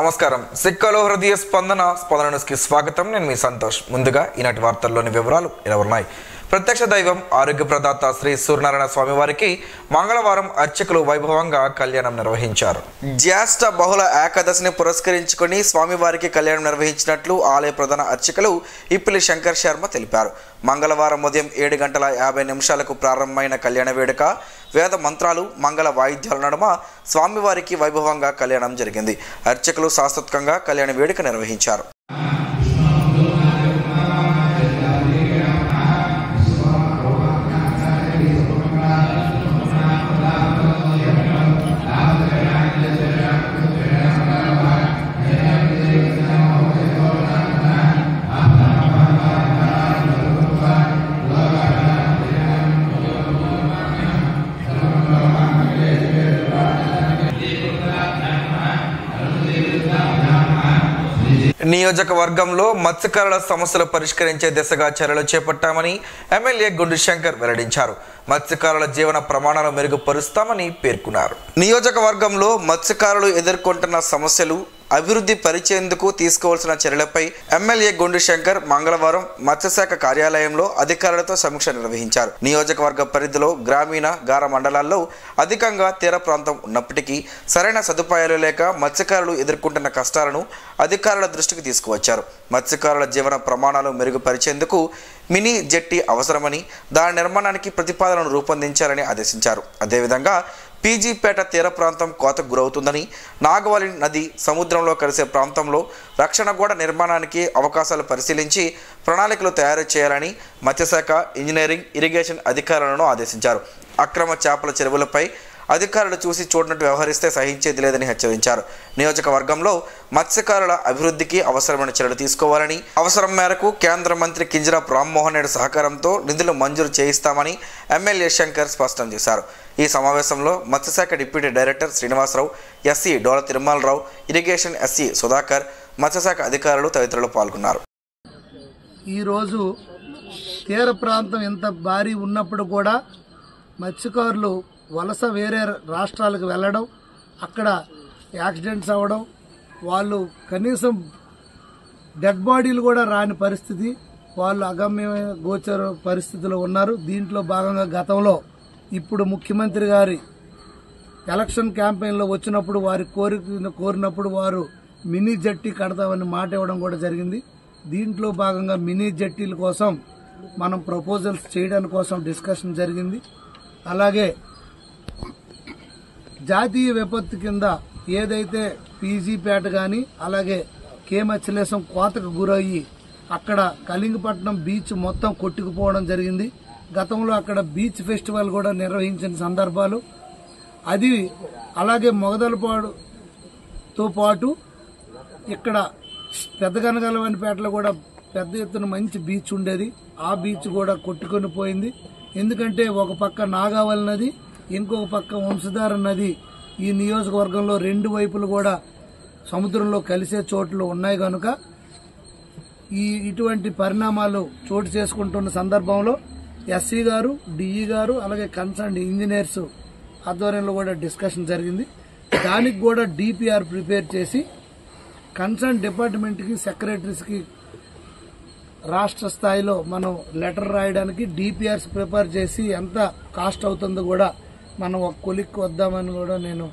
నమస్కారం. సిక్కలో హృదయ స్పందన న్యూస్కి స్వాగతం. నేను మీ సంతోష్. ముందుగా ఈనాటి వార్తల్లోని వివరాలు ఇలా ఉన్నాయి. ప్రత్యక్ష దైవం ఆరోగ్య ప్రదాత శ్రీ సూర్యనారాయణ స్వామి వారికి మంగళవారం అర్చకులు వైభవంగా కళ్యాణం నిర్వహించారు. జ్యేష్ఠ బహుళ ఏకాదశిని పురస్కరించుకొని స్వామివారికి కళ్యాణం నిర్వహించినట్లు ఆలయ ప్రధాన అర్చకులు ఇప్పిలి శంకర్ శర్మ తెలిపారు. మంగళవారం ఉదయం 7:50 ప్రారంభమైన కళ్యాణ వేడుక వేద మంత్రాలు మంగళ వాయిద్యాల నడుమ స్వామివారికి వైభవంగా కళ్యాణం జరిగింది. అర్చకులు శాస్త్రోక్తంగా కళ్యాణ వేడుక నిర్వహించారు. నియోజకవర్గంలో మత్స్యకారుల సమస్యలు పరిష్కరించే దిశగా చర్యలు చేపట్టామని ఎమ్మెల్యే గుండు శంకర్ వెల్లడించారు. మత్స్యకారుల జీవన ప్రమాణాలు మెరుగుపరుస్తామని పేర్కొన్నారు. నియోజకవర్గంలో మత్స్యకారులు ఎదుర్కొంటున్న సమస్యలు అభివృద్ధి పరిచేందుకు తీసుకోవాల్సిన చర్యలపై ఎమ్మెల్యే గుండు శంకర్ మంగళవారం మత్స్యశాఖ కార్యాలయంలో అధికారులతో సమీక్ష నిర్వహించారు. నియోజకవర్గ పరిధిలో గ్రామీణ గార మండలాల్లో అధికంగా తీర ప్రాంతం ఉన్నప్పటికీ సరైన సదుపాయాలు లేక మత్స్యకారులు ఎదుర్కొంటున్న కష్టాలను అధికారుల దృష్టికి తీసుకువచ్చారు. మత్స్యకారుల జీవన ప్రమాణాలు మెరుగుపరిచేందుకు మినీ జెట్టి అవసరమని దాని నిర్మాణానికి ప్రతిపాదనను రూపొందించాలని ఆదేశించారు. అదేవిధంగా పీజీపేట తీర ప్రాంతం కోతకు గురవుతుందని, నాగవల్లి నది సముద్రంలో కలిసే ప్రాంతంలో రక్షణ గోడ నిర్మాణానికి అవకాశాలు పరిశీలించి ప్రణాళికలు తయారు చేయాలని మత్స్యశాఖ, ఇంజనీరింగ్, ఇరిగేషన్ అధికారులను ఆదేశించారు. అక్రమ చేపల చెరువులపై అధికారులు చూసి చూడనట్టు వ్యవహరిస్తే సహించేది లేదని హెచ్చరించారు. నియోజకవర్గంలో మత్స్యకారుల అభివృద్ధికి అవసరమైన చర్యలు తీసుకోవాలని, అవసరం మేరకు కేంద్ర మంత్రి కింజరాపు రామ్మోహన్ రెడ్డి సహకారంతో నిధులు మంజూరు చేయిస్తామని ఎమ్మెల్యే శంకర్ స్పష్టం చేశారు. ఈ సమావేశంలో మత్స్యశాఖ డిప్యూటీ డైరెక్టర్ శ్రీనివాసరావు, ఎస్సీ డోల తిరుమలరావు, ఇరిగేషన్ ఎస్సీ సుధాకర్, మత్స్యశాఖ అధికారులు తదితరులు పాల్గొన్నారు. ఈరోజు తీర ప్రాంతం ఎంత భారీ ఉన్నప్పుడు కూడా మత్స్యకారులు వలస వేరే రాష్ట్రాలకు వెళ్ళడం, అక్కడ యాక్సిడెంట్స్ అవ్వడం, వాళ్ళు కనీసం డెడ్ బాడీలు కూడా రాని పరిస్థితి, వాళ్ళు అగమ్య గోచర పరిస్థితిలో ఉన్నారు. దీంట్లో భాగంగా గతంలో ఇప్పుడు ముఖ్యమంత్రి గారి ఎలక్షన్ క్యాంపెయిన్లో వచ్చినప్పుడు వారి కోరినప్పుడు వారు మినీ జట్టి కడతామని మాట ఇవ్వడం కూడా జరిగింది. దీంట్లో భాగంగా మినీ జట్టీల కోసం మనం ప్రపోజల్స్ చేయడానికి కోసం డిస్కషన్ జరిగింది. అలాగే జాతీయ విపత్తు కింద ఏదైతే పీజీపేట కానీ అలాగే మత్స్యలేశం కోతకు గురయ్యి అక్కడ కళింగపట్నం బీచ్ మొత్తం కొట్టుకుపోవడం జరిగింది. గతంలో అక్కడ బీచ్ ఫెస్టివల్ కూడా నిర్వహించిన సందర్భాలు అది. అలాగే మొగదలపాడుతో పాటు ఇక్కడ పెద్దగనగలవనిపేటలో కూడా పెద్ద ఎత్తున మంచి బీచ్ ఉండేది. ఆ బీచ్ కూడా కొట్టుకొని పోయింది. ఎందుకంటే ఒక పక్క నాగావళి నది, ఇంకొక పక్క వంశధార నది ఈ నియోజకవర్గంలో రెండు వైపులు కూడా సముద్రంలో కలిసే చోట్లు ఉన్నాయి కనుక ఇటువంటి పరిణామాలు చోటు చేసుకుంటున్న సందర్భంలో ఎస్సీ గారు, డిఈ గారు అలాగే కన్సర్న్ ఇంజనీర్స్ ఆధ్వర్యంలో కూడా డిస్కషన్ జరిగింది. దానికి కూడా డిపిఆర్ ప్రిపేర్ చేసి కన్సర్న్ డిపార్ట్మెంట్కి, సెక్రటరీస్కి రాష్ట్ర స్థాయిలో మనం లెటర్ రాయడానికి డిపిఆర్స్ ప్రిపేర్ చేసి ఎంత కాస్ట్ అవుతుందో కూడా మనం ఒక కొలిక్కి వద్దామని కూడా నేను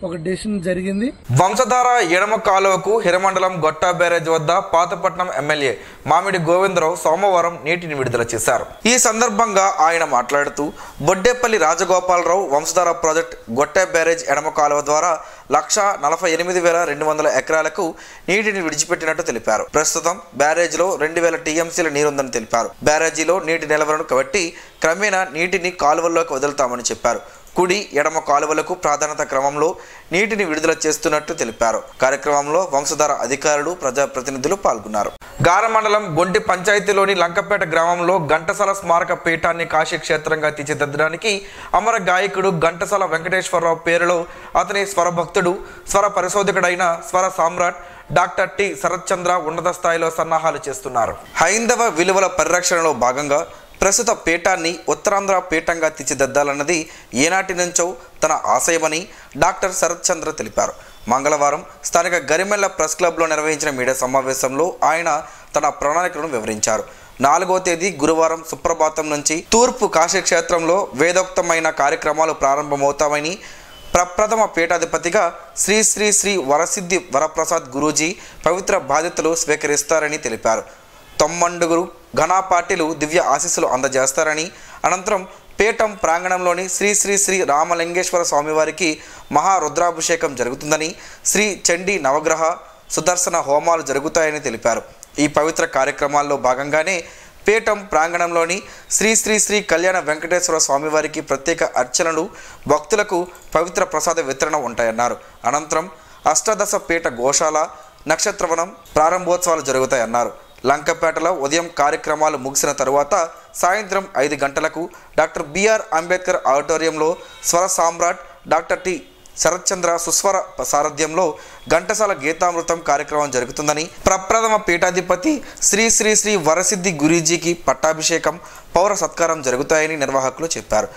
ఒక డెసిషన్ జరిగింది. వంశధార ఎడమ కాలువకు హిరమండలం గొట్టా బ్యారేజ్ వద్ద పాతపట్నం ఎమ్మెల్యే మామిడి గోవిందరావు సోమవారం నీటిని విడుదల చేశారు. ఈ సందర్భంగా ఆయన మాట్లాడుతూ బొడ్డేపల్లి రాజగోపాలరావు వంశధార ప్రాజెక్ట్ గొట్టా బ్యారేజ్ ఎడమ కాలువ ద్వారా 1,48,200 ఎకరాలకు నీటిని విడిచిపెట్టినట్టు తెలిపారు. ప్రస్తుతం బ్యారేజ్లో 2,000 టీఎంసీల నీరుందని తెలిపారు. బ్యారేజీలో నీటి నిల్వలను కాబట్టి క్రమేణా నీటిని కాలువల్లోకి వదులుతామని చెప్పారు. కుడి, ఎడమ కాలువలకు ప్రాధాన్యత క్రమంలో నీటిని విడుదల చేస్తున్నట్టు తెలిపారు. కార్యక్రమంలో వంశధార అధికారులు, ప్రజాప్రతినిధులు పాల్గొన్నారు. గార మండలం గొంటి పంచాయతీలోని లంకపేట గ్రామంలో ఘంటసాల స్మారక పీఠాన్ని కాశీక్షేత్రంగా తీర్చిదిద్దడానికి అమర గాయకుడు ఘంటసాల వెంకటేశ్వరరావు పేరులో అతని స్వరభక్తుడు, స్వర పరిశోధకుడైన స్వర సామ్రాట్ డాక్టర్ టి శరత్చంద్ర ఉన్నత స్థాయిలో సన్నాహాలు చేస్తున్నారు. హైందవ విలువల పరిరక్షణలో భాగంగా ప్రస్తుత పీఠాన్ని ఉత్తరాంధ్ర పీఠంగా తీర్చిదిద్దాలన్నది ఏనాటి నుంచో తన ఆశయమని డాక్టర్ శరత్చంద్ర తెలిపారు. మంగళవారం స్థానిక గరిమెల్ల ప్రెస్ క్లబ్లో నిర్వహించిన మీడియా సమావేశంలో ఆయన తన ప్రణాళికలను వివరించారు. 4వ తేదీ గురువారం సుప్రభాతం నుంచి తూర్పు కాశీ క్షేత్రంలో వేదోక్తమైన కార్యక్రమాలు ప్రారంభమవుతామని, ప్రప్రథమ పీఠాధిపతిగా శ్రీ శ్రీ శ్రీ వరసిద్ధి వరప్రసాద్ గురూజీ పవిత్ర బాధ్యతలు స్వీకరిస్తారని తెలిపారు. 9 ఘనాపాటిలు దివ్య ఆశీస్సులు అందజేస్తారని, అనంతరం పీఠం ప్రాంగణంలోని శ్రీ శ్రీ శ్రీ రామలింగేశ్వర స్వామివారికి మహారుద్రాభిషేకం జరుగుతుందని, శ్రీ చండీ నవగ్రహ సుదర్శన హోమాలు జరుగుతాయని తెలిపారు. ఈ పవిత్ర కార్యక్రమాల్లో భాగంగానే పీఠం ప్రాంగణంలోని శ్రీ శ్రీ శ్రీ కళ్యాణ వెంకటేశ్వర స్వామివారికి ప్రత్యేక అర్చనలు, భక్తులకు పవిత్ర ప్రసాద వితరణ ఉంటాయన్నారు. అనంతరం అష్టాదశ పీఠ గోశాల నక్షత్రవనం ప్రారంభోత్సవాలు జరుగుతాయన్నారు. లంకపేటలో ఉదయం కార్యక్రమాలు ముగిసిన తరువాత సాయంత్రం 5 గంటలకు డాక్టర్ బిఆర్ అంబేద్కర్ ఆడిటోరియంలో స్వర సామ్రాట్ డాక్టర్ టి శరత్చంద్ర సుస్వర సారథ్యంలో ఘంటసాల గీతామృతం కార్యక్రమం జరుగుతుందని, ప్రప్రథమ పీఠాధిపతి శ్రీ శ్రీ శ్రీ వరసిద్ధి గురూజీకి పట్టాభిషేకం, పౌర సత్కారం జరుగుతాయని నిర్వాహకులు చెప్పారు.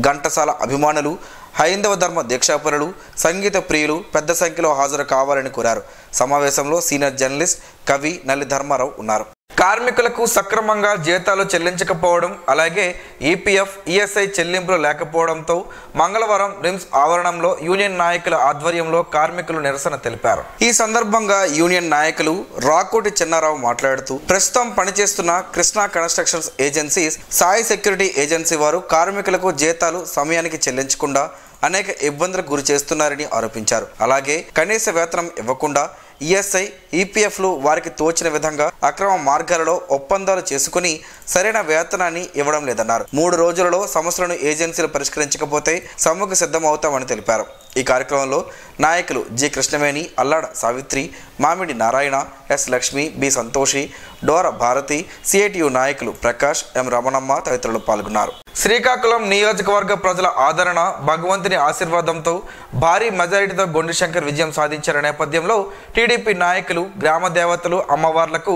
ఘంటసాల అభిమానులు, హైందవ ధర్మ దీక్షాపరులు, సంగీత ప్రియులు పెద్ద సంఖ్యలో హాజరు కావాలని కోరారు. సమావేశంలో సీనియర్ జర్నలిస్ట్ కవి నల్లి ధర్మారావు ఉన్నారు. కార్మికులకు సక్రమంగా జీతాలు చెల్లించకపోవడం, అలాగే ఈపీఎఫ్, ఈఎస్ఐ చెల్లింపులు లేకపోవడంతో మంగళవారం రిమ్స్ ఆవరణంలో యూనియన్ నాయకుల ఆధ్వర్యంలో కార్మికులు నిరసన తెలిపారు. ఈ సందర్భంగా యూనియన్ నాయకులు రాకోటి చిన్నారావు మాట్లాడుతూ, ప్రస్తుతం పనిచేస్తున్న Krishna constructions agencies, Sai security agency వారు కార్మికులకు జీతాలు సమయానికి చెల్లించకుండా అనేక ఇబ్బందులకు గురి చేస్తున్నారని ఆరోపించారు. అలాగే కనీస వేతనం ఇవ్వకుండా ఈఎస్ఐ, ఈపీఎఫ్లు వారికి తోచిన విధంగా అక్రమ మార్గాలలో ఒప్పందాలు చేసుకుని సరైన వేతనాన్ని ఇవ్వడం లేదన్నారు. 3 రోజులలో సమస్యలను ఏజెన్సీలు పరిష్కరించకపోతే సమ్మెకు సిద్ధమవుతామని తెలిపారు. ఈ కార్యక్రమంలో నాయకులు G Krishnaveni, Allada Savitri, Mamidi Narayana, S Lakshmi, B Santoshi, Dora Bharati, CITU నాయకులు ప్రకాష్, ఎం రమణమ్మ తదితరులు పాల్గొన్నారు. శ్రీకాకుళం నియోజకవర్గ ప్రజల ఆదరణ, భగవంతుని ఆశీర్వాదంతో భారీ మెజారిటీతో గొండు శంకర్ విజయం సాధించిన నేపథ్యంలో టీడీపీ నాయకులు గ్రామ దేవతలు, అమ్మవార్లకు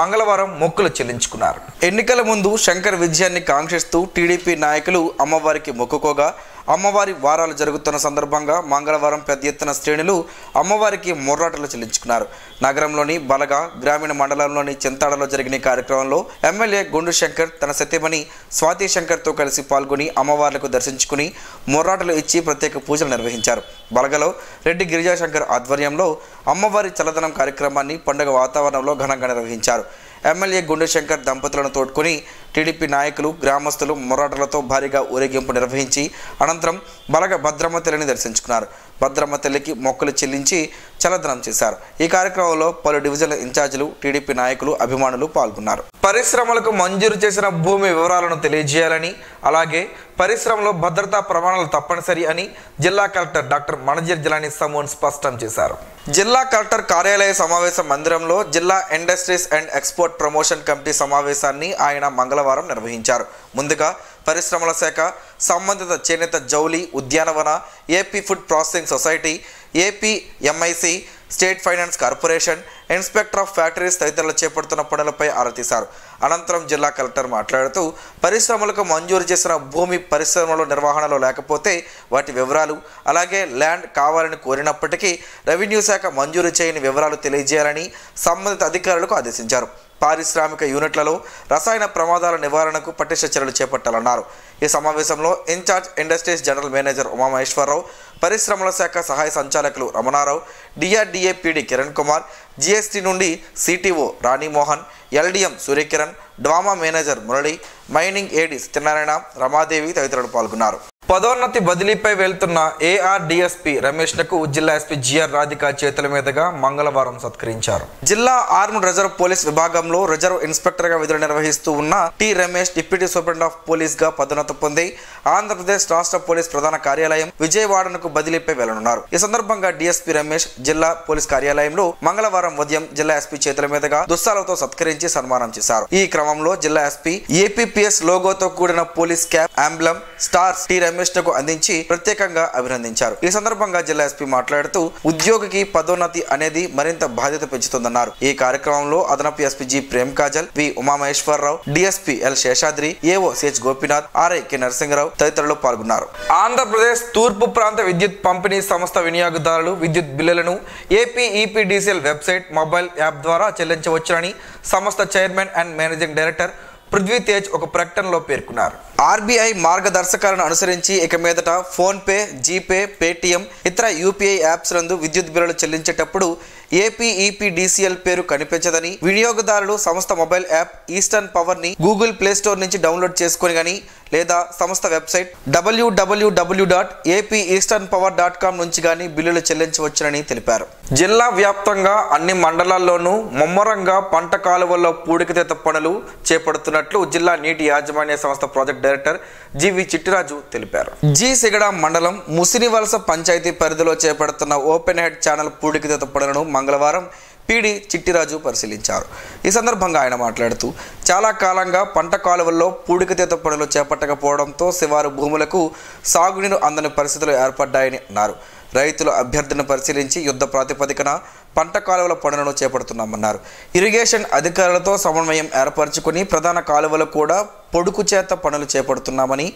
మంగళవారం మొక్కులు చెల్లించుకున్నారు. ఎన్నికల ముందు శంకర్ విజయాన్ని కాంక్షిస్తూ టీడీపీ నాయకులు అమ్మవారికి మొక్కుకోగా, అమ్మవారి వారాలు జరుగుతున్న సందర్భంగా మంగళవారం పెద్ద ఎత్తున శ్రేణులు అమ్మవారికి మొర్రాటలు చెల్లించుకున్నారు. నగరంలోని బలగా, గ్రామీణ మండలంలోని చింతాడలో జరిగిన కార్యక్రమంలో ఎమ్మెల్యే గొండు శంకర్ తన సతీమణి స్వాతి శంకర్తో కలిసి పాల్గొని అమ్మవార్లకు దర్శించుకుని మొర్రాటలు ఇచ్చి ప్రత్యేక పూజలు నిర్వహించారు. బలగలో రెడ్డి గిరిజాశంకర్ ఆధ్వర్యంలో అమ్మవారి చల్లదనం కార్యక్రమాన్ని పండుగ వాతావరణంలో ఘనంగా నిర్వహించారు. ఎమ్మెల్యే గొండు శంకర్ దంపతులను తోడ్కొని టీడీపీ నాయకులు, గ్రామస్తులు మొర్రాటలతో భారీగా ఊరేగింపు నిర్వహించి అనంతరం బలగ భద్రమ్మ తల్లిని దర్శించుకున్నారు. భద్రమ్మ తల్లికి మొక్కులు చెల్లించి చల్లదనం చేశారు. ఈ కార్యక్రమంలో పలు డివిజన్ల ఇన్ఛార్జీలు, టీడీపీ నాయకులు, అభిమానులు పాల్గొన్నారు. పరిశ్రమలకు మంజూరు చేసిన భూమి వివరాలను తెలియజేయాలని, అలాగే పరిశ్రమలో భద్రతా ప్రమాణాలు తప్పనిసరి అని జిల్లా కలెక్టర్ డాక్టర్ మణజీర్ జిలానీ సమూన్ స్పష్టం చేశారు. జిల్లా కలెక్టర్ కార్యాలయ సమావేశ మందిరంలో జిల్లా industries and export promotion committee సమావేశాన్ని ఆయన మంగళవారం నిర్వహించారు. ముందుగా పరిశ్రమల శాఖ, సంబంధిత చేనేత జౌలి, ఉద్యానవన, AP food processing society, AP MIC, state finance corporation, inspector of factories తదితరులు చేపడుతున్న పనులపై ఆరా తీశారు. అనంతరం జిల్లా కలెక్టర్ మాట్లాడుతూ, పరిశ్రమలకు మంజూరు చేసిన భూమి పరిశ్రమల నిర్వహణలో లేకపోతే వాటి వివరాలు, అలాగే ల్యాండ్ కావాలని కోరినప్పటికీ రెవెన్యూ శాఖ మంజూరు చేయని వివరాలు తెలియజేయాలని సంబంధిత అధికారులకు ఆదేశించారు. పారిశ్రామిక యూనిట్లలో రసాయన ప్రమాదాల నివారణకు పటిష్ట చర్యలు చేపట్టాలన్నారు. ఈ సమావేశంలో incharge industries general manager Umamaheswararao, పరిశ్రమల శాఖ సహాయ సంచాలకులు Ramanarao, DRDA PD Kiran Kumar, GST నుండి CTO Ranimohan, LDM Suryakiran, DWAMA manager Murali, mining AD Satyanarayana, Ramadevi తదితరులు పాల్గొన్నారు. పదోన్నతి బదిలీపై వెళ్తున్న ఏఆర్డీఎస్పీ రమేష్నకు జిల్లా ఎస్పీ జిఆర్ రాధిక చేతుల మీదుగా మంగళవారం సత్కరించారు. జిల్లా ఆర్మ్డ్ రిజర్వ్ పోలీస్ విభాగంలో రిజర్వ్ ఇన్స్పెక్టర్గా విధులు నిర్వహిస్తూ ఉన్న T Ramesh deputy superintendent of పోలీస్గా పదోన్నతి పొంది ఆంధ్రప్రదేశ్ రాష్ట్ర పోలీస్ ప్రధాన కార్యాలయం విజయవాడకు బదిలీపై వెళ్లనున్నారు. ఈ సందర్భంగా డీఎస్పీ రమేష్ జిల్లా పోలీస్ కార్యాలయంలో మంగళవారం ఉదయం జిల్లా ఎస్పీ చేతుల మీదుగా దుస్సాలతో సత్కరించి సన్మానం చేశారు. ఈ క్రమంలో జిల్లా ఎస్పీ ఏపీపీఎస్ లోగోతో కూడిన police cap, emblem, stars T Ramesh కమిషనర్కు అందించి ప్రత్యేకంగా అభినందించారు. ఈ సందర్భంగా జిల్లా ఎస్పీ మాట్లాడుతూ ఉద్యోగికి పదోన్నతి అనేది మరింత బాధ్యత పెంచుతుందన్నారు. ఈ కార్యక్రమంలో అదనపు SP G Prem Kajal, V Umamaheswararao, DSP L Seshadri, AO CH Gopinath, RI K Narasimharao తదితరులు పాల్గొన్నారు. ఆంధ్రప్రదేశ్ తూర్పు ప్రాంత విద్యుత్ పంపిణీ సంస్థ వినియోగదారులు విద్యుత్ బిల్లులను AP EPDCL website, mobile app ద్వారా చెల్లించవచ్చునని సంస్థ chairman and managing director Prithvi Tej ఒక ప్రకటనలో పేర్కొన్నారు. ఆర్బీఐ మార్గదర్శకాలను అనుసరించి ఇక మీదట ఫోన్ పే, జీపే, పేటీఎం, ఇతర యూపీఐ యాప్స్ నందు విద్యుత్ బిల్లులు చెల్లించేటప్పుడు ఏపీ ఈపీడీసీఎల్ పేరు కనిపించదని వినియోగదారులు సంస్థ మొబైల్ యాప్ ఈస్టర్న్ పవర్ ని గూగుల్ ప్లే స్టోర్ నుంచి డౌన్లోడ్ చేసుకుని గాని లేదా సంస్థ వెబ్సైట్ www.apeasternpower.com నుంచి గాని బిల్లులు చెల్లించవచ్చునని తెలిపారు. జిల్లా వ్యాప్తంగా అన్ని మండలాల్లోనూ ముమ్మరంగా పంట కాలువల్లో పూడికతీత పనులు చేపడుతున్నట్లు జిల్లా నీటి యాజమాన్య సంస్థ ప్రాజెక్ట్ డైరెక్టర్ జివి చిట్టిరాజు తెలిపారు. సిగడ మండలం ముసినివలస పంచాయతీ పరిధిలో చేపడుతున్న ఓపెన్ హెడ్ ఛానల్ పూడికతీత పనులను మంగళవారం పీడి చిట్టిరాజు పరిశీలించారు. ఈ సందర్భంగా ఆయన మాట్లాడుతూ చాలా కాలంగా పంట కాలువల్లో పూడికతీత పనులు చేపట్టకపోవడంతో శివారు భూములకు సాగునీరు అందని పరిస్థితులు ఏర్పడ్డాయని అన్నారు. రైతుల అభ్యర్థనను పరిశీలించి యుద్ధ ప్రాతిపదికన పంట కాలువల పనులను చేపడుతున్నామన్నారు. ఇరిగేషన్ అధికారులతో సమన్వయం ఏర్పరచుకుని ప్రధాన కాలువలు కూడా పొడుకు చేత పనులు చేపడుతున్నామని,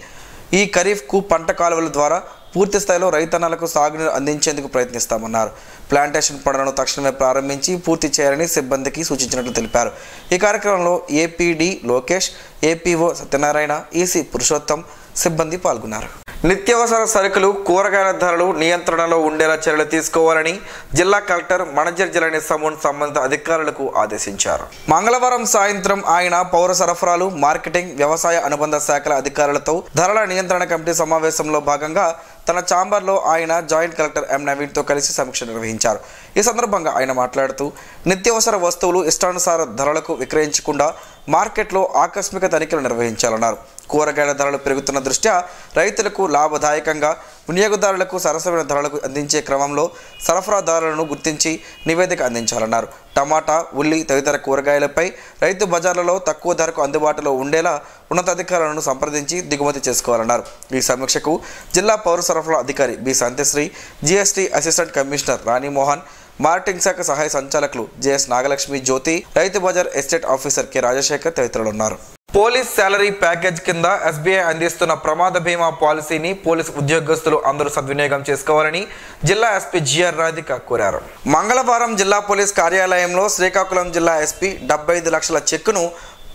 ఈ ఖరీఫ్కు పంట కాలువల ద్వారా పూర్తి స్థాయిలో రైతన్నలకు సాగునీరు అందించేందుకు ప్రయత్నిస్తామన్నారు. ప్లాంటేషన్ పనులను తక్షణమే ప్రారంభించి పూర్తి చేయాలని సిబ్బందికి సూచించినట్లు తెలిపారు. ఈ కార్యక్రమంలో APD Lokesh, APO Satyanarayana, EC Purushottam సిబ్బంది పాల్గొన్నారు. నిత్యావసర సరుకులు, కూరగాయల ధరలు నియంత్రణలో ఉండేలా చర్యలు తీసుకోవాలని జిల్లా కలెక్టర్ మణజర్ జిల్లా సమూన్ సంబంధిత అధికారులకు ఆదేశించారు. మంగళవారం సాయంత్రం ఆయన పౌర సరఫరాలు, మార్కెటింగ్, వ్యవసాయ అనుబంధ శాఖల అధికారులతో ధరల నియంత్రణ కమిటీ సమావేశంలో భాగంగా తన ఛాంబర్లో ఆయన జాయింట్ కలెక్టర్ ఎం నవీన్తో కలిసి సమీక్ష నిర్వహించారు. ఈ సందర్భంగా ఆయన మాట్లాడుతూ నిత్యావసర వస్తువులు ఇష్టానుసార ధరలకు విక్రయించకుండా మార్కెట్లో ఆకస్మిక తనిఖీలు నిర్వహించాలన్నారు. కూరగాయల ధరలు పెరుగుతున్న దృష్ట్యా రైతులకు లాభదాయకంగా, వినియోగదారులకు సరసమైన ధరలకు అందించే క్రమంలో సరఫరాదారులను గుర్తించి నివేదిక అందించాలన్నారు. టమాటా, ఉల్లి తదితర కూరగాయలపై రైతు బజార్లలో తక్కువ ధరకు అందుబాటులో ఉండేలా ఉన్నతాధికారులను సంప్రదించి దిగుమతి చేసుకోవాలన్నారు. ఈ సమీక్షకు జిల్లా పౌర సరఫరా అధికారి B Shantisri, GST assistant commissioner Ranimohan, marketing శాఖ సహాయ సంచాలకులు జేఎస్ నాగలక్ష్మి జ్యోతి, రైతు బజార్ ఎస్టేట్ ఆఫీసర్ కె రాజశేఖర్ తదితరులు ఉన్నారు. పోలీస్ శాలరీ ప్యాకేజ్ కింద ఎస్బీఐ అందిస్తున్న ప్రమాద బీమా పాలసీని పోలీస్ ఉద్యోగస్తులు అందరూ సద్వినియోగం చేసుకోవాలని జిల్లా ఎస్పీ జిఆర్ రాధిక కోరారు. మంగళవారం జిల్లా పోలీస్ కార్యాలయంలో శ్రీకాకుళం జిల్లా ఎస్పీ 75 లక్షల చెక్కును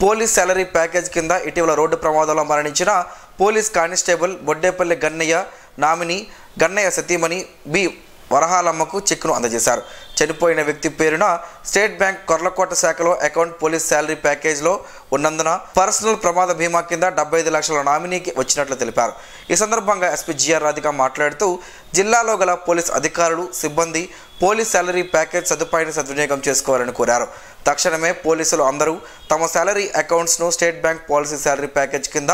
పోలీస్ శాలరీ ప్యాకేజ్ కింద ఇటీవల రోడ్డు ప్రమాదంలో మరణించిన police constable Boddepalli Gannaiah nominee Gannaiah సతీమణి బి వరహాలమ్మకు చెక్కును అందజేశారు. చనిపోయిన వ్యక్తి పేరున స్టేట్ బ్యాంక్ కొర్లకోట శాఖలో అకౌంట్ పోలీస్ శాలరీ ప్యాకేజ్లో ఉన్నందున పర్సనల్ ప్రమాద బీమా కింద 75 లక్షల నామినీకి వచ్చినట్లు తెలిపారు. ఈ సందర్భంగా ఎస్పీ జిఆర్ రాధిక మాట్లాడుతూ జిల్లాలో గల పోలీస్ అధికారులు, సిబ్బంది పోలీస్ శాలరీ ప్యాకేజ్ సదుపాయాన్ని సద్వినియోగం చేసుకోవాలని కోరారు. తక్షణమే పోలీసులు అందరూ తమ శాలరీ అకౌంట్స్ను state bank policy salary package కింద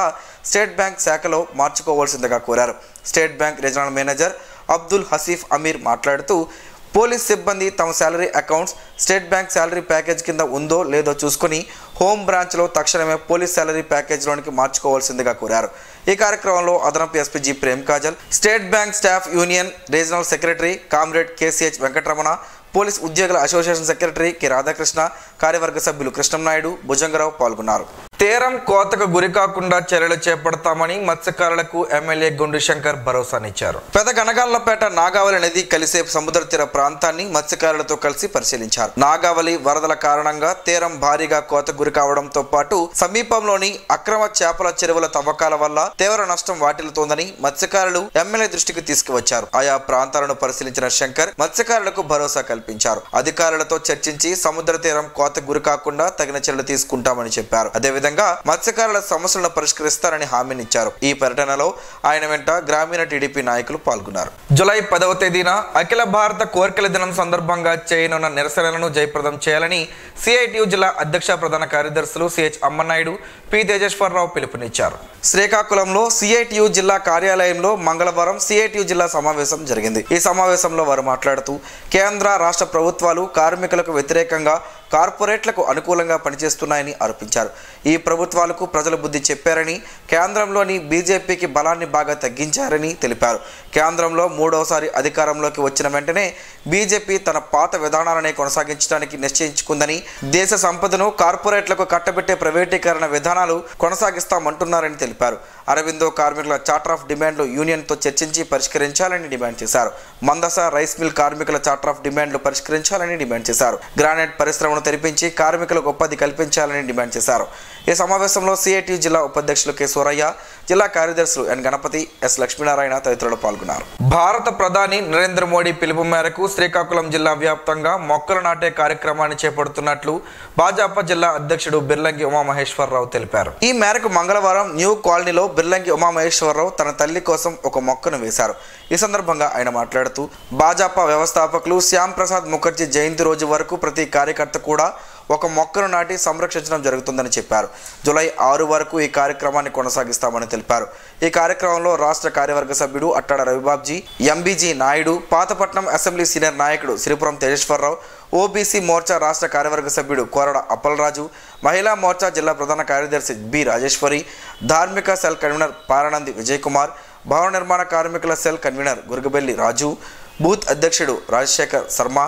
స్టేట్ బ్యాంక్ శాఖలో మార్చుకోవాల్సిందిగా కోరారు. State bank regional manager Abdul Haseef Ameer మాట్లాడుతూ పోలీస్ సిబ్బంది తమ salary accounts state bank salary package కింద ఉందో లేదో చూసుకుని హోమ్ బ్రాంచ్లో తక్షణమే పోలీస్ శాలరీ ప్యాకేజ్లోనికి మార్చుకోవాల్సిందిగా కోరారు. ఈ కార్యక్రమంలో అదనపు SP G Prem Kajal, state bank staff union regional secretary comrade KCH Venkataramana, police ఉద్యోగుల అసోసియేషన్ సెక్రటరీ కె రాధాకృష్ణ, కార్యవర్గ సభ్యులు కృష్ణంనాయుడు, భుజంగరావు పాల్గొన్నారు. తీరం కోతకు గురికాకుండా చర్యలు చేపడతామని మత్స్యకారులకు ఎమ్మెల్యే గుండు శంకర్ భరోసానిచ్చారు. పెదగనగాళ్లపేట నాగావళి నది కలిసే సముద్ర తీర ప్రాంతాన్ని మత్స్యకారులతో కలిసి పరిశీలించారు. నాగావళి వరదల కారణంగా తీరం భారీగా కోతకు గురి కావడంతో పాటు సమీపంలోని అక్రమ చేపల చెరువుల తవ్వకాల వల్ల తీవ్ర నష్టం వాటిల్లుతోందని మత్స్యకారులు ఎమ్మెల్యే దృష్టికి తీసుకువచ్చారు. ఆయా ప్రాంతాలను పరిశీలించిన శంకర్ మత్స్యకారులకు భరోసా కల్పించారు. అధికారులతో చర్చించి సముద్ర తీరం కోతకు గురి కాకుండా తగిన చర్యలు తీసుకుంటామని చెప్పారు. అదేవిధంగా మత్స్యకారుల సమస్యలను పరిష్కరిస్తారని హామీనిచ్చారు. ఈ పర్యటనలో ఆయన వెంట గ్రామీణ టీడీపీ నాయకులు పాల్గొన్నారు. జూలై 10వ తేదీన అఖిల భారత కోర్కెల దినం సందర్భంగా చేయనున్న నిరసనలను జయప్రదం చేయాలని సిఐటియు జిల్లా అధ్యక్ష ప్రధాన కార్యదర్శులు సిహెచ్ అమ్మనాయుడు, పి తేజేశ్వరరావు పిలుపునిచ్చారు. శ్రీకాకుళంలో సిఐటియు జిల్లా కార్యాలయంలో మంగళవారం సిఐటియు జిల్లా సమావేశం జరిగింది. ఈ సమావేశంలో వారు మాట్లాడుతూ కేంద్ర రాష్ట్ర ప్రభుత్వాలు కార్మికులకు వ్యతిరేకంగా కార్పొరేట్లకు అనుకూలంగా పనిచేస్తున్నాయని ఆరోపించారు. ఈ ప్రభుత్వాలకు ప్రజలు బుద్ధి చెప్పారని, కేంద్రంలోని బీజేపీకి బలాన్ని బాగా తగ్గించారని తెలిపారు. కేంద్రంలో మూడోసారి అధికారంలోకి వచ్చిన వెంటనే బీజేపీ తన పాత విధానాలనే కొనసాగించడానికి నిశ్చయించుకుందని, దేశ సంపదను కార్పొరేట్లకు కట్టబెట్టే ప్రైవేటీకరణ విధానాలు కొనసాగిస్తామంటున్నారని తెలిపారు. అరవిందో కార్మికుల చార్టర్ ఆఫ్ డిమాండ్లు యూనియన్తో చర్చించి పరిష్కరించాలని డిమాండ్ చేశారు. మందస రైస్ మిల్ కార్మికుల చార్టర్ ఆఫ్ డిమాండ్లు పరిష్కరించాలని డిమాండ్ చేశారు. గ్రానైట్ పరిశ్రమను తెరిపించి కార్మికులకు ఉపాధి కల్పించాలని డిమాండ్ చేశారు. ఈ సమావేశంలో సిఐటి జిల్లా ఉపాధ్యక్షులు కె సూరయ్య, జిల్లా కార్యదర్శులు ఎన్ గణపతి, ఎస్ లక్ష్మీనారాయణ తదితరులు పాల్గొన్నారు. భారత ప్రధాని నరేంద్ర మోడీ పిలుపు మేరకు శ్రీకాకుళం జిల్లా వ్యాప్తంగా మొక్కలు నాటే కార్యక్రమాన్ని చేపడుతున్నట్లు భాజపా జిల్లా అధ్యక్షుడు బిర్లంగి ఉమామహేశ్వరరావు తెలిపారు. ఈ మేరకు మంగళవారం న్యూ కాలనీలో బిర్లంగి ఉమామహేశ్వరరావు తన తల్లి కోసం ఒక మొక్కను వేశారు. ఈ సందర్భంగా ఆయన మాట్లాడుతూ, భాజపా వ్యవస్థాపకులు శ్యామ్ ప్రసాద్ ముఖర్జీ జయంతి రోజు వరకు ప్రతి కార్యకర్త కూడా ఒక మొక్కను నాటి సంరక్షించడం జరుగుతుందని చెప్పారు. జూలై 6 వరకు ఈ కార్యక్రమాన్ని కొనసాగిస్తామని తెలిపారు. ఈ కార్యక్రమంలో రాష్ట్ర కార్యవర్గ సభ్యుడు Attada Ravibabji, MBG Naidu, Pathapatnam assembly senior నాయకుడు సిరిపురం తేజేశ్వరరావు, ఓబీసీ మోర్చా రాష్ట్ర కార్యవర్గ సభ్యుడు కోరడ అప్పలరాజు, మహిళా మోర్చా జిల్లా ప్రధాన కార్యదర్శి బి రాజేశ్వరి, ధార్మిక సెల్ కన్వీనర్ పారానంది విజయ్ కుమార్, భవన నిర్మాణ కార్మికుల సెల్ కన్వీనర్ గురుగుబెల్లి రాజు, బూత్ అధ్యక్షుడు రాజశేఖర్ శర్మ,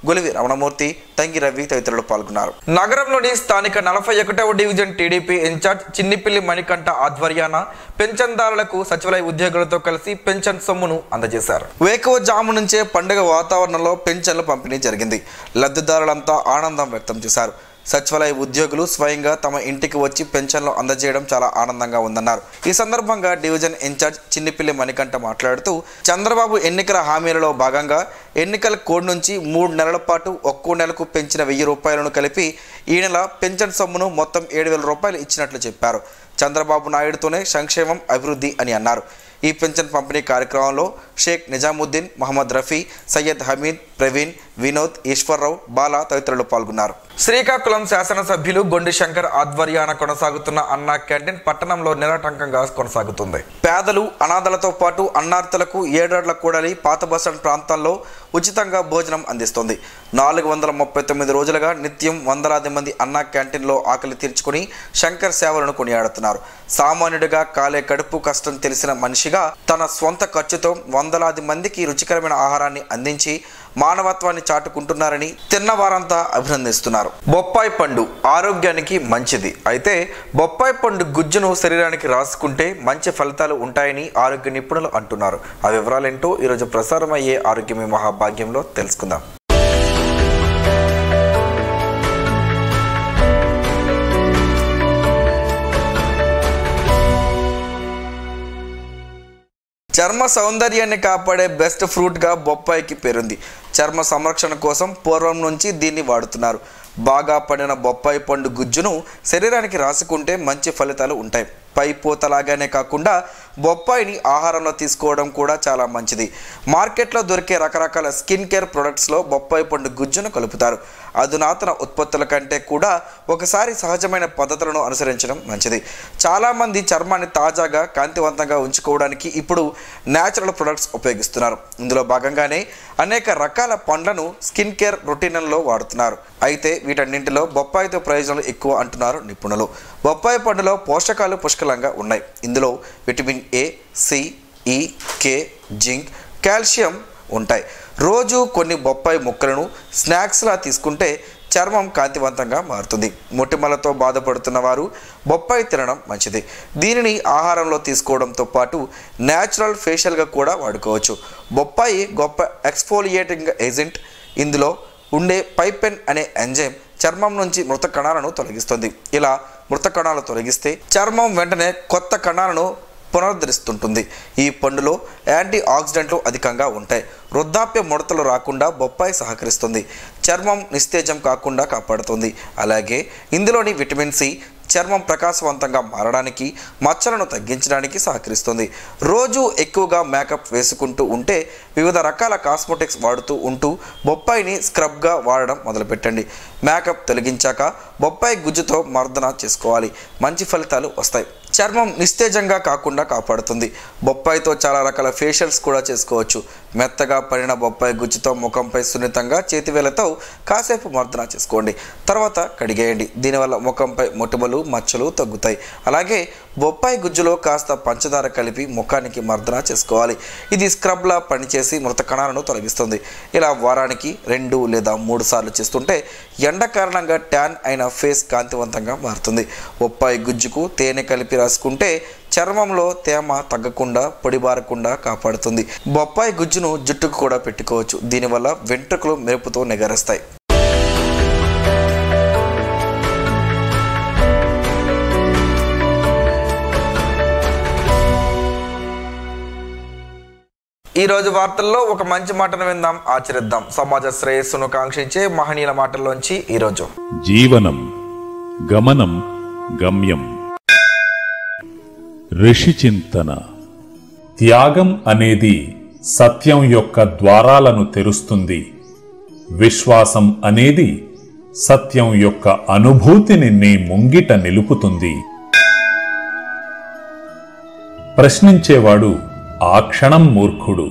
గులివి రమణమూర్తి, తంగి రవి తదితరులు పాల్గొన్నారు. నగరంలోని స్థానిక 41వ డివిజన్ టీడీపీ ఇన్ఛార్జ్ చిన్నిపిల్లి మణికంఠ ఆధ్వర్యాన పెన్షన్దారులకు సచివాలయ ఉద్యోగులతో కలిసి పెన్షన్ సొమ్మును అందజేశారు. వేకువజాము నుంచే పండుగ వాతావరణంలో పెన్షన్లు పంపిణీ జరిగింది. లబ్ధిదారులంతా ఆనందం వ్యక్తం చేశారు. సచివాలయ ఉద్యోగులు స్వయంగా తమ ఇంటికి వచ్చి పెన్షన్లు అందజేయడం చాలా ఆనందంగా ఉందన్నారు. ఈ సందర్భంగా డివిజన్ ఇన్ఛార్జ్ చిన్నిపిల్లి మణికంఠ మాట్లాడుతూ, చంద్రబాబు ఎన్నికల హామీలలో భాగంగా ఎన్నికల కోడ్ నుంచి 3 నెలల పాటు ఒక్కో నెలకు పెంచిన 1000 రూపాయలను కలిపి ఈ నెల పెన్షన్ సొమ్మును మొత్తం 7000 రూపాయలు ఇచ్చినట్లు చెప్పారు. చంద్రబాబు నాయుడుతోనే సంక్షేమం, అభివృద్ధి అని అన్నారు. ఈ పెన్షన్ పంపిణీ కార్యక్రమంలో షేక్ నిజాముద్దీన్, మహమ్మద్ రఫీ, సయ్యద్ హమీద్, ప్రవీణ్, వినోద్, ఈశ్వర్రావు, బాలా తదితరులు పాల్గొన్నారు. శ్రీకాకుళం శాసనసభ్యులు గొండి శంకర్ ఆధ్వర్యాన కొనసాగుతున్న అన్నా క్యాంటీన్ పట్టణంలో నిరాటంకంగా కొనసాగుతుంది. పేదలు, అనాథలతో పాటు అన్నార్థులకు 7 అడుగుల కూడలి పాత బస్టాండ్ ప్రాంతాల్లో ఉచితంగా భోజనం అందిస్తుంది. 439 రోజులుగా నిత్యం వందలాది మంది అన్నా క్యాంటీన్లో ఆకలి తీర్చుకుని శంకర్ సేవలను కొనియాడుతున్నారు. సామాన్యుడిగా కాలే కడుపు కష్టం తెలిసిన మనిషిగా తన స్వంత ఖర్చుతో వందలాది మందికి రుచికరమైన ఆహారాన్ని అందించి మానవత్వాన్ని చాటుకుంటున్నారని తిన్నవారంతా అభినందిస్తున్నారు. బొప్పాయి పండు ఆరోగ్యానికి మంచిది. అయితే బొప్పాయి పండు గుజ్జును శరీరానికి రాసుకుంటే మంచి ఫలితాలు ఉంటాయని ఆరోగ్య నిపుణులు అంటున్నారు. ఆ వివరాలేంటో ఈరోజు ప్రసారమయ్యే ఆరోగ్యమే మహాభాగ్యంలో తెలుసుకుందాం. చర్మ సౌందర్యాన్ని కాపాడే బెస్ట్ ఫ్రూట్గా బొప్పాయికి పేరుంది. చర్మ సంరక్షణ కోసం పూర్వం నుంచి దీన్ని వాడుతున్నారు. బాగా పండిన బొప్పాయి పండు గుజ్జును శరీరానికి రాసుకుంటే మంచి ఫలితాలు ఉంటాయి. పై పూతలాగానే కాకుండా బొప్పాయిని ఆహారంలో తీసుకోవడం కూడా చాలా మంచిది. మార్కెట్లో దొరికే రకరకాల స్కిన్ కేర్ ప్రొడక్ట్స్లో బొప్పాయి పండు గుజ్జును కలుపుతారు. అధునాతన ఉత్పత్తుల కంటే కూడా ఒకసారి సహజమైన పద్ధతులను అనుసరించడం మంచిది. చాలామంది చర్మాన్ని తాజాగా, కాంతివంతంగా ఉంచుకోవడానికి ఇప్పుడు న్యాచురల్ ప్రొడక్ట్స్ ఉపయోగిస్తున్నారు. ఇందులో భాగంగానే అనేక రకాల పండ్లను స్కిన్ కేర్ రొటీన్లలో వాడుతున్నారు. అయితే వీటన్నింటిలో బొప్పాయితో ప్రయోజనాలు ఎక్కువ అంటున్నారు నిపుణులు. బొప్పాయి పండులో పోషకాలు పుష్కలంగా ఉన్నాయి. ఇందులో విటమిన్ ఏ, సి, ఈ, కే, జింక్, కాల్షియం ఉంటాయి. రోజు కొన్ని బొప్పాయి ముక్కలను స్నాక్స్లా తీసుకుంటే చర్మం కాంతివంతంగా మారుతుంది. మొటిమలతో బాధపడుతున్న వారు బొప్పాయి తినడం మంచిది. దీనిని ఆహారంలో తీసుకోవడంతో పాటు న్యాచురల్ ఫేషియల్గా కూడా వాడుకోవచ్చు. బొప్పాయి గొప్ప ఎక్స్ఫోలియేటింగ్ ఏజెంట్. ఇందులో ఉండే పైపెన్ అనే ఎంజైమ్ చర్మం నుంచి మృత కణాలను తొలగిస్తుంది. ఇలా మృత కణాలు తొలగిస్తే చర్మం వెంటనే కొత్త కణాలను పునరుద్ధరిస్తుంటుంది. ఈ పండులో యాంటీ ఆక్సిడెంట్లు అధికంగా ఉంటాయి. వృద్ధాప్య ముడతలు రాకుండా బొప్పాయి సహకరిస్తుంది. చర్మం నిస్తేజం కాకుండా కాపాడుతుంది. అలాగే ఇందులోని విటమిన్ సి చర్మం ప్రకాశవంతంగా మారడానికి, మచ్చలను తగ్గించడానికి సహకరిస్తుంది. రోజు ఎక్కువగా మేకప్ వేసుకుంటూ ఉంటే వివిధ రకాల కాస్మెటిక్స్ వాడుతూ ఉంటూ బొప్పాయిని స్క్రబ్గా వాడడం మొదలుపెట్టండి. మేకప్ తొలగించాక బొప్పాయి గుజ్జుతో మర్దన చేసుకోవాలి. మంచి ఫలితాలు వస్తాయి. చర్మం నిస్తేజంగా కాకుండా కాపాడుతుంది. బొప్పాయితో చాలా రకాల ఫేషియల్స్ కూడా చేసుకోవచ్చు. మెత్తగా పడిన బొప్పాయి గుజ్జుతో ముఖంపై సున్నితంగా చేతివేళ్లతో కాసేపు మర్దన చేసుకోండి. తర్వాత కడిగేయండి. దీనివల్ల ముఖంపై మొటిమలు మచ్చలు తగ్గుతాయి. అలాగే బొప్పాయి గుజ్జులో కాస్త పంచదార కలిపి ముఖానికి మర్దన చేసుకోవాలి. ఇది స్క్రబ్లా పనిచేసి మృత కణాలను తొలగిస్తుంది. ఇలా వారానికి 2 లేదా 3 సార్లు చేస్తుంటే ఎండ కారణంగా ట్యాన్ అయిన ఫేస్ కాంతివంతంగా మారుతుంది. బొప్పాయి గుజ్జుకు తేనె కలిపి రాసుకుంటే చర్మంలో తేమ తగ్గకుండా పొడిబారకుండా కాపాడుతుంది. బొప్పాయి గుజ్జును జుట్టుకు కూడా పెట్టుకోవచ్చు. దీనివల్ల వెంట్రుకలు మెరుపుతో నిగరేస్తాయి. ఈ రోజు వార్తల్లో ఒక మంచి మాటను విందాం, ఆచరిద్దాం. సమాజ శ్రేయస్సును కాంక్షించే మహనీయుల మాటల్లోంచి ఈరోజు. జీవనం గమనం గమ్యం. ఋషి చింతన. త్యాగం అనేది సత్యం యొక్క ద్వారాలను తెరుస్తుంది. విశ్వాసం అనేది సత్యం యొక్క అనుభూతిని నీ ముంగిట నిలుపుతుంది. ప్రశ్నించేవాడు ఆ క్షణం మూర్ఖుడు,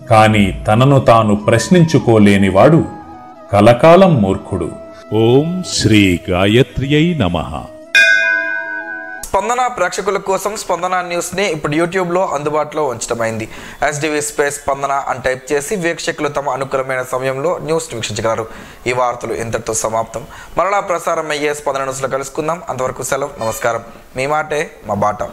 కాని తనను తాను ప్రశ్నించుకోలేనివాడు కలకాలం మూర్ఖుడు. ఓం శ్రీ గాయత్ర్యై నమః. స్పందన ప్రేక్షకుల కోసం స్పందన న్యూస్ని ఇప్పుడు యూట్యూబ్లో అందుబాటులో ఉంచడమైంది. SDV స్పేస్ స్పందన అని టైప్ చేసి వీక్షకులు తమ అనుకూలమైన సమయంలో న్యూస్ వీక్షించగలరు. ఈ వార్తలు ఇంతటితో సమాప్తం. మరలా ప్రసారం అయ్యే స్పందన న్యూస్లో కలుసుకుందాం. అంతవరకు సెలవు. నమస్కారం. మీ మాటే మా బాట.